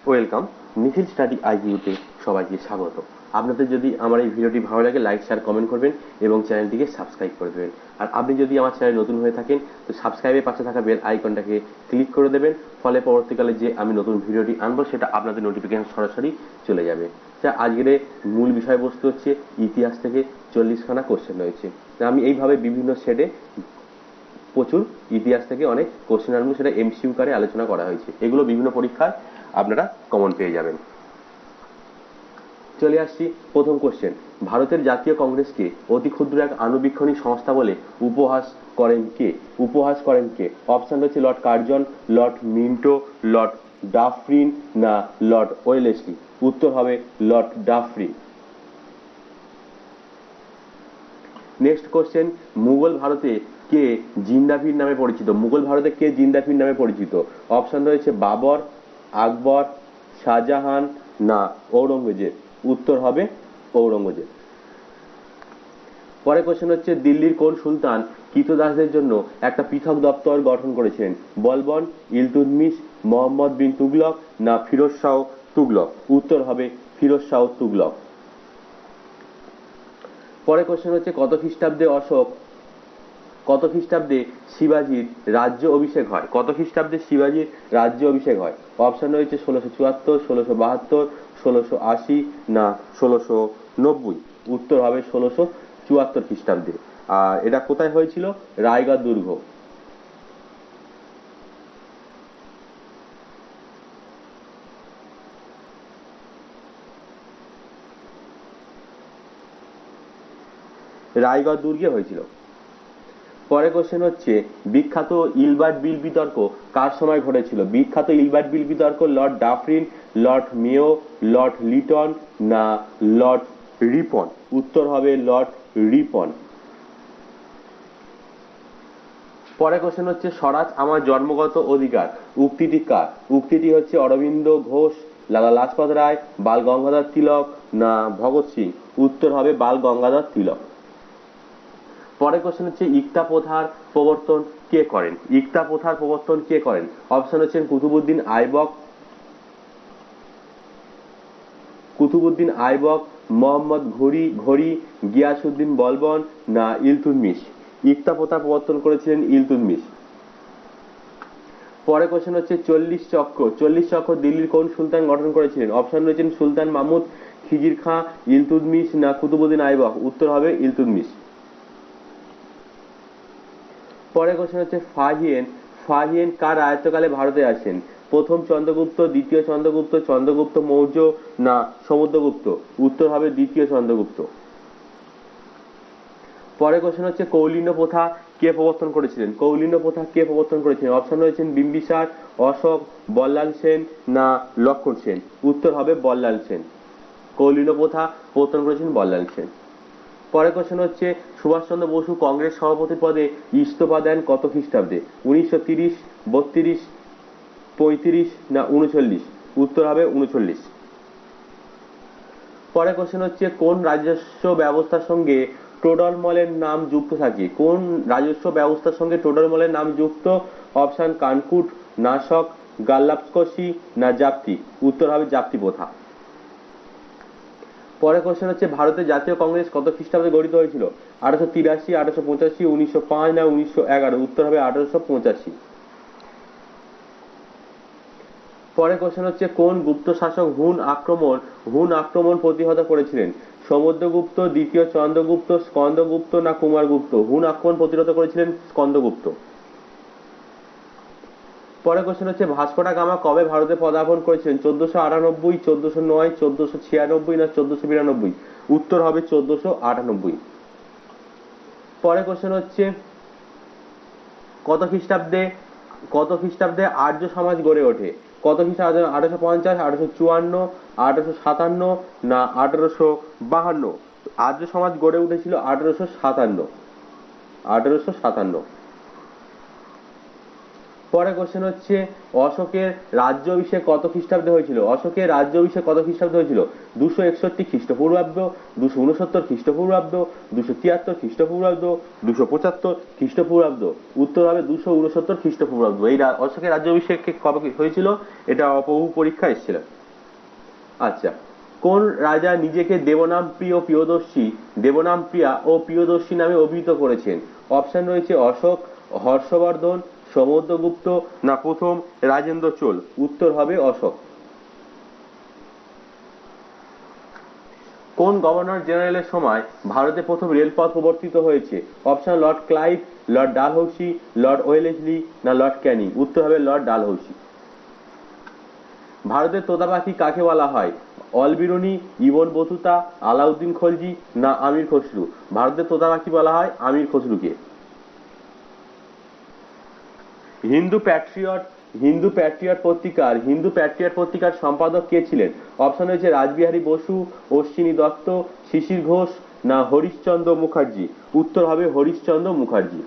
Welcome, নিখিল study আইকিউতে সবাইকে স্বাগত। আপনাদের যদি আমার এই ভিডিওটি ভালো লাগে লাইক শেয়ার কমেন্ট করবেন এবং চ্যানেলটিকে সাবস্ক্রাইব করে দেবেন। আর আপনি যদি আমার চ্যানেল নতুন হয়ে থাকেন তো সাবস্ক্রাইবের পাশে থাকা বেল আইকনটাকে ক্লিক করে দেবেন, ফলে পরবর্তীকালে যে আমি নতুন ভিডিওটি আনবো সেটা আপনাদের নোটিফিকেশন সরাসরি চলে যাবে। আজকের মূল বিষয়বস্তু হচ্ছে ইতিহাস থেকে 40খানা কোশ্চেন রয়েছে। আমি এইভাবে বিভিন্ন সেটে প্রচুর ইতিহাস থেকে অনেক কোশ্চেন আনবো, সেটা এমসিকিউ আকারে আলোচনা করা হয়েছে। এগুলো বিভিন্ন পরীক্ষায় আপনারা কমন পেয়ে যাবেন। চলে আসছি প্রথম কোশ্চেন। ভারতের জাতীয় কংগ্রেসকে অতি ক্ষুদ্র এক আণুবীক্ষণিক সংস্থা বলে উপহাস করেন কে? উপহাস করেন কে? অপশন রয়েছে Lord Curzon, Lord Minto, Lord Dufferin না লর্ড ওয়েলেসলি। উত্তর হবে Lord Dufferin. Next question, Mughal ভারতে কে জিন্দাপীর নামে পরিচিত? মুঘল ভারতে কে জিন্দাপীর নামে পরিচিত? অপশন রয়েছে বাবর, আকবর, শাহজাহান না ঔরঙ্গজেব। উত্তর হবে ঔরঙ্গজেব। পরের কোশ্চেন হচ্ছে, দিল্লির কোন সুলতান কৃতদাসদের জন্য একটা পৃথক দপ্তর গঠন করেছেন? বলবন, ইলতুৎমিশ, মোহাম্মদ বিন তুগলক না ফিরোজ শাহ তুগলক। উত্তর হবে ফিরোজ শাহ তুগলক। পরের কোশ্চেন হচ্ছে, কত খ্রিস্টাব্দে শিবাজির রাজ্য অভিষেক হয়? কত খ্রিস্টাব্দে শিবাজির রাজ্য অভিষেক হয়? অপশন রয়েছে 1674, 1672, 1680 না 1690। উত্তর হবে 1674 খ্রিস্টাব্দে। আর এটা কোথায় হয়েছিল? রায়গড় দুর্গ। রায়গড় দুর্গে হয়েছিল। পরের কোশ্চেন হচ্ছে, বিখ্যাত ইলবার্ট বিল বিতর্ক কার সময় ঘটেছিল? বিখ্যাত ইলবার্ট বিল বিতর্ক Lord Dufferin, Lord Mayo, Lord Liton না লর্ড রিপন। উত্তর হবে লর্ড রিপন। পরের কোশ্চেন হচ্ছে, স্বরাজ আমার জন্মগত অধিকার উক্তিটি কার? উক্তিটি হচ্ছে অরবিন্দ ঘোষ, লালা লাজপত রায়, বাল গঙ্গাধর তিলক না ভগৎ সিং। উত্তর হবে বাল গঙ্গাধর তিলক। পরের কোশ্চেন হচ্ছে, ইকতা প্রথার প্রবর্তন কে করেন? ইকতা প্রথার প্রবর্তন কে করেন? অপশন হচ্ছে কুতুবুদ্দিন আইবক, মোহাম্মদ ঘুরি, গিয়াসউদ্দিন বলবন না ইলতুৎমিশ। ইকতা প্রথা প্রবর্তন করেছিলেন ইলতুৎমিশ। পরের কোশ্চেন হচ্ছে, 40 চক্র দিল্লির কোন সুলতান গঠন করেছিলেন? অপশন রয়েছে সুলতান মাহমুদ, খিজির খাঁ, ইলতুৎমিশ না কুতুবুদ্দিন আইবক। উত্তর হবে ইলতুৎমিশ। পরের কোশ্চেন হচ্ছে, ফাহিয়েন কার রাজত্বকালে ভারতে আসেন? প্রথম চন্দ্রগুপ্ত, দ্বিতীয় চন্দ্রগুপ্ত, চন্দ্রগুপ্ত মৌর্য না সমুদ্রগুপ্ত। উত্তর হবে দ্বিতীয় চন্দ্রগুপ্ত। পরের কোশ্চেন হচ্ছে, কৌলিন্য প্রথা কে প্রবর্তন করেছিলেন? কৌলিন্য প্রথা কে প্রবর্তন করেছিলেন? অপশন রয়েছে বিম্বিসার, অশোক, বল্লাল সেন না লক্ষণ সেন। উত্তর হবে বল্লাল সেন। কৌলিন্য প্রথা প্রবর্তন করেছিলেন বল্লাল সেন। পরের কোশ্চেন হচ্ছে, সুভাষচন্দ্র বসু কংগ্রেস সভাপতি পদে ইস্তফা দেন কত খ্রিস্টাব্দে? 1930, 32, 35 না 39। উত্তর হবে 39। পরের কোশ্চেন হচ্ছে, কোন রাজস্ব ব্যবস্থার সঙ্গে টোডরমলের নাম যুক্ত থাকে? কোন রাজস্ব ব্যবস্থার সঙ্গে টোডরমলের নাম যুক্ত? অপশন কানকুট, নাশক, গাল্লাপস্কসি না জাপ্তি। উত্তর হবে জাপ্তি প্রথা। পরের কোশ্চেন হচ্ছে, ভারতের জাতীয় কংগ্রেস কত খ্রিস্টাব্দে গঠিত হয়েছিল? 1883, 1885, 1905 না 1911। উত্তর হবে 1885। পরের কোশ্চেন হচ্ছে, কোন গুপ্ত শাসক হুন আক্রমণ প্রতিহত করেছিলেন? সমুদ্রগুপ্ত, দ্বিতীয় চন্দ্রগুপ্ত, স্কন্দগুপ্ত না কুমারগুপ্ত। হুন আক্রমণ প্রতিহত করেছিলেন স্কন্দগুপ্ত। পরের কোশ্চেন হচ্ছে, ভাস্কো দা গামা কবে ভারতে পদার্পণ করেছিলেন? 1498, 1409, 1496 না 1492। উত্তর হবে 1498। পরের কোশ্চেন হচ্ছে, কত খ্রিস্টাব্দে আর্য সমাজ গড়ে ওঠে? কত খ্রিস্টাব্দে? 1850, 1854, 1857 না 1852। আর্য সমাজ গড়ে উঠেছিল 1857। পরে কোশ্চেন হচ্ছে অশোকের রাজ্য অভিষেক কত খ্রিস্টাব্দে হয়েছিল? অশোকের রাজ্য অভিষেক কত খ্রিস্টাব্দে হয়েছিল? 261 খ্রিস্টপূর্বাব্দ, 269 খ্রিস্টপূর্বাব্দ, 273 খ্রিস্টপূর্বাব্দ, 275 খ্রিস্টপূর্বাব্দ। উত্তর হবে 269 খ্রিস্টপূর্বাব্দ। এই অশোকের রাজ্য অভিষেক কবে হয়েছিল? এটা বহু পরীক্ষা এসেছিল। আচ্ছা, কোন রাজা নিজেকে দেবনাম প্রিয়া ও প্রিয়দর্শী নামে অভিহিত করেছেন? অপশন রয়েছে অশোক, হর্ষবর্ধন, সমুদ্রগুপ্ত না প্রথম রাজেন্দ্র চোল। উত্তর হবে অশোক। কোন গভর্নর জেনারেলের সময় ভারতে প্রথম রেলপথ প্রবর্তিত হয়েছে? Option Lord Clive, Lord Dalhousie, Lord Wellesley না লর্ড ক্যানিং। উত্তর হবে লর্ড ডালহৌসি। ভারতের তোতা পাখি কাকে বলা হয়? অলবিরুনি, ইবন বতুতা, আলাউদ্দিন খলজি না আমির খসরু। ভারতের তোতা পাখি বলা হয় আমির খসরুকে। হিন্দু প্যাট্রিয়ট পত্রিকার সম্পাদক কে ছিলেন? অপশন রয়েছে রাসবিহারী বসু, অশ্বিনী দত্ত, শিশির ঘোষ না হরিশচন্দ্র মুখার্জি। উত্তর হবে হরিশচন্দ্র মুখার্জি।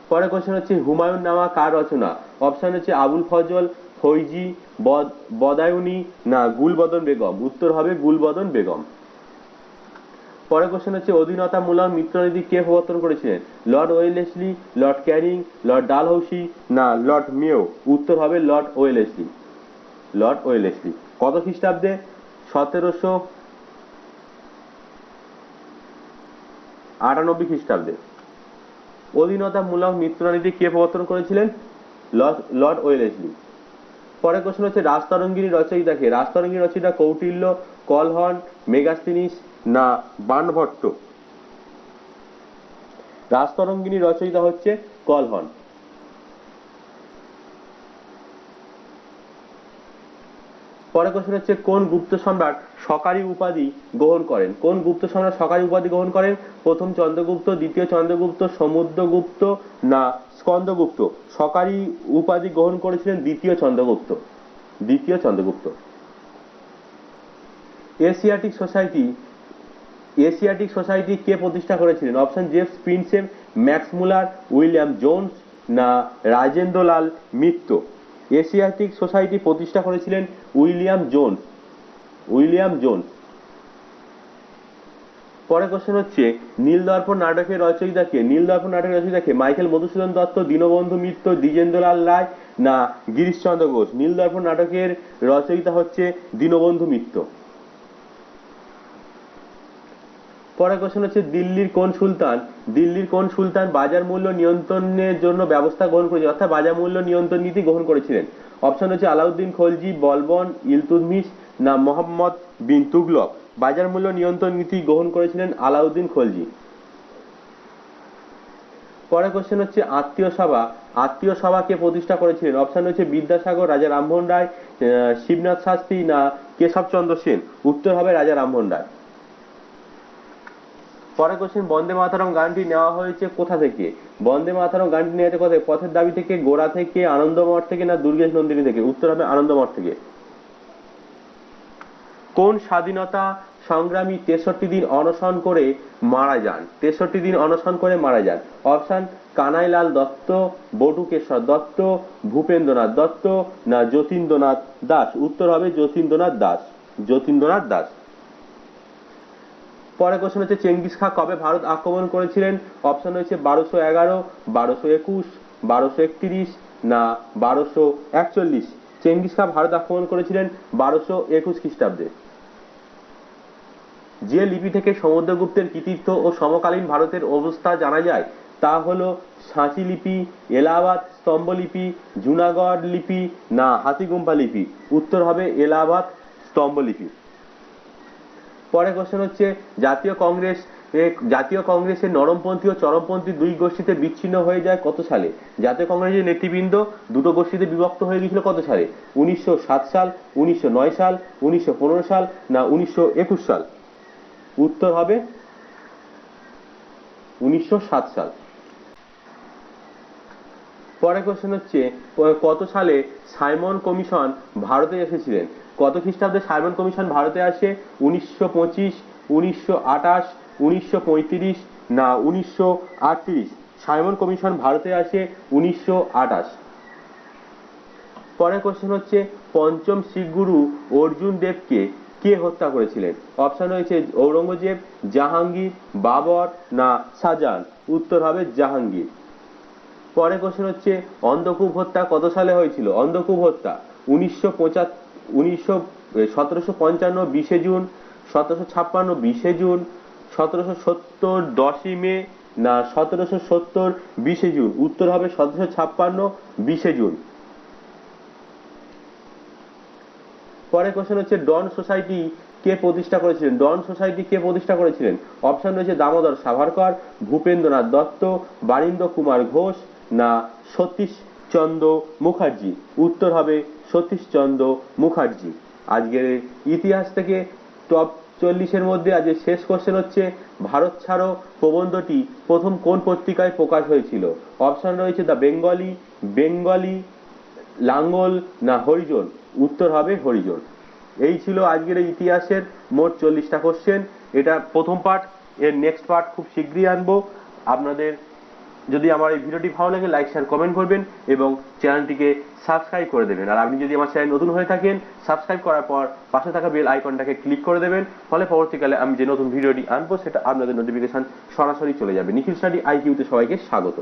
পরে কোশ্চেন হচ্ছে হুমায়ুন নামা কার রচনা? অপশন হচ্ছে আবুল ফজল, ফৈজি, বদায়ুনি না গুলবদন বেগম। উত্তর হবে গুলবদন বেগম। পরে কোশ্চেন হচ্ছে অধীনতামূলক মিত্রনীতি কে প্রবর্তন করেছিলেন? Lord Wellesley, Lord Canning, Lord Dalhousie না লর্ড মেয়ো। উত্তর হবে লর্ড ওয়েলেসলি। কত খ্রিস্টাব্দে? 1798 খ্রিস্টাব্দে। অধীনতামূলক মিত্রনীতি কে প্রবর্তন করেছিলেন? Lord Wellesley. পরে কোশ্চেন হচ্ছে রাজতরঙ্গিনী রচয়িতা কে? রাজতরঙ্গিনী রচয়িতা কৌটিল্য, কলহন, মেগাস্তিনিস না বাণভট্ট। রাজতরঙ্গিনী রচয়িতা হচ্ছে কলহন। পরে কোশ্চেন হচ্ছে কোন গুপ্ত সম্রাট সকারী উপাধি গ্রহণ করেন? কোন গুপ্ত সম্রাট সকারী উপাধি গ্রহণ করেন? প্রথম চন্দ্রগুপ্ত, দ্বিতীয় চন্দ্রগুপ্ত, সমুদ্রগুপ্ত না স্কন্দগুপ্ত। সকারী উপাধি গ্রহণ করেছিলেন দ্বিতীয় চন্দ্রগুপ্ত। এশিয়াটিক সোসাইটি কে প্রতিষ্ঠা করেছিলেন? অপশন জেমস প্রিন্সেপ, ম্যাক্স মুলার, উইলিয়াম জোন্স না রাজেন্দ্রলাল মিত্র। এশিয়াটিক সোসাইটি প্রতিষ্ঠা করেছিলেন উইলিয়াম জোন্স। পরে কোশ্চেন হচ্ছে নীলদর্পণ নাটকের রচয়িতা কে? নীলদর্পণ নাটকের রচয়িতা কে? মাইকেল মধুসূদন দত্ত, দীনবন্ধু মিত্র, দ্বিজেন্দ্রলাল রায় না গিরিশচন্দ্র ঘোষ। নীলদর্পণ নাটকের রচয়িতা হচ্ছে দীনবন্ধু মিত্র। পরে কোশ্চেন হচ্ছে দিল্লির কোন সুলতান বাজার মূল্য নিয়ন্ত্রণের জন্য ব্যবস্থা গ্রহণ করেছিলেন, অর্থাৎ বাজার মূল্য নিয়ন্ত্রণ নীতি গ্রহণ করেছিলেন? অপশন হচ্ছে আলাউদ্দিন খলজি, বলবন, ইলতুৎমিশ না মোহাম্মদ বিন তুগলক। বাজার মূল্য নিয়ন্ত্রণ নীতি গ্রহণ করেছিলেন আলাউদ্দিন খলজি। পরে কোশ্চেন হচ্ছে আত্মীয় সভা কে প্রতিষ্ঠা করেছিলেন? অপশন হচ্ছে বিদ্যাসাগর, রাজা রামমোহন রায়, শিবনাথ শাস্ত্রী না কেশবচন্দ্র সেন। উত্তর হবে রাজা রামমোহন রায়। পরে কোশ্চেন বন্দে মাতরম গানটি নেওয়া হয়েছে কোথা থেকে? বন্দে মাতরম গানটি নেওয়া হয়েছে কোথায়? পথের দাবি থেকে, গোড়া থেকে, আনন্দমঠ থেকে না দুর্গেশ নন্দিনী থেকে। উত্তর হবে আনন্দমঠ থেকে। কোন স্বাধীনতা সংগ্রামী 63 দিন অনশন করে মারা যান? অপশন কানাইলাল দত্ত, বটুকেশ্বর দত্ত, ভূপেন্দ্রনাথ দত্ত না যতীন্দ্রনাথ দাস। উত্তর হবে যতীন্দ্রনাথ দাস। পরে কোশ্চেন হচ্ছে চেঙ্গিস খাঁ কবে ভারত আক্রমণ করেছিলেন? অপশন হচ্ছে 1211, 1221, 1231 না 1241। চেঙ্গিস খাঁ ভারত আক্রমণ করেছিলেন 1221 খ্রিস্টাব্দে। যে লিপি থেকে সমুদ্রগুপ্তের কৃতিত্ব ও সমকালীন ভারতের অবস্থা জানা যায় তা হলো সাঁচি লিপি, এলাহাবাদ স্তম্ভলিপি, জুনাগড় লিপি না হাতিগুম্ফা লিপি। উত্তর হবে এলাহাবাদ স্তম্ভলিপি। পরে কোশ্চেন হচ্ছে জাতীয় কংগ্রেসের নরমপন্থী ও চরমপন্থী দুই গোষ্ঠীতে বিচ্ছিন্ন হয়ে যায় কত সালে? জাতীয় কংগ্রেসের নেতৃবৃন্দ দুটো গোষ্ঠীতে বিভক্ত হয়ে গিয়েছিল কত সালে? 1907 সাল, 1909 সাল, 1915 সাল না 1921 সাল। উত্তর হবে 1907 সাল। পরে কোশ্চেন হচ্ছে কত সালে সাইমন কমিশন ভারতে এসেছিলেন? কত খ্রিস্টাব্দে সাইমন কমিশন ভারতে আসে? 1925, 1928, 1935 না 1938। সাইমন কমিশন ভারতে আসে 1928। পরের কোশ্চেন হচ্ছে পঞ্চম শিখ গুরু অর্জুন দেবকে কে হত্যা করেছিলেন? অপশন রয়েছে ঔরঙ্গজেব, জাহাঙ্গীর, বাবর না শাহজাহান। উত্তর হবে জাহাঙ্গীর। পরের কোশ্চেন হচ্ছে অন্ধকূপ হত্যা কত সালে হয়েছিল? অন্ধকূপ হত্যা 1755 20 জুন, 1756 20 জুন, 1770 10 মে না 1770 20 জুন। উত্তর হবে 1756 20 জুন। পরের কোশ্চেন হচ্ছে ডন সোসাইটি কে প্রতিষ্ঠা করেছিলেন? ডন সোসাইটি কে প্রতিষ্ঠা করেছিলেন? অপশন রয়েছে দামোদর সাভারকর, ভূপেন্দ্রনাথ দত্ত, বারীন্দ্র কুমার ঘোষ না সতীশচন্দ্র মুখার্জি। উত্তর হবে সতীশচন্দ্র মুখার্জি। আজকের ইতিহাস থেকে টপ 40-এর মধ্যে আজকে শেষ কোশ্চেন হচ্ছে ভারত ছাড়ো প্রবন্ধটি প্রথম কোন পত্রিকায় প্রকাশ হয়েছিল? অপশন রয়েছে দ্য বেঙ্গলি, বেঙ্গলি, লাঙ্গল না হরিজন। উত্তর হবে হরিজন। এই ছিল আজকের এই ইতিহাসের মোট 40টা কোশ্চেন। এটা প্রথম পার্ট, এর নেক্সট পার্ট খুব শীঘ্রই আনবো। আপনাদের যদি আমার এই ভিডিওটি ভালো লাগে লাইক শেয়ার কমেন্ট করবেন এবং চ্যানেলটিকে সাবস্ক্রাইব করে দেবেন। আর আপনি যদি আমার চ্যানেল নতুন হয়ে থাকেন, সাবস্ক্রাইব করার পর পাশে থাকা বেল আইকনটাকে ক্লিক করে দেবেন, ফলে পরবর্তীকালে আমি যে নতুন ভিডিওটি আনবো সেটা আপনাদের নোটিফিকেশন সরাসরি চলে যাবে। নিখিল স্টাডি আইকিউতে সবাইকে স্বাগত।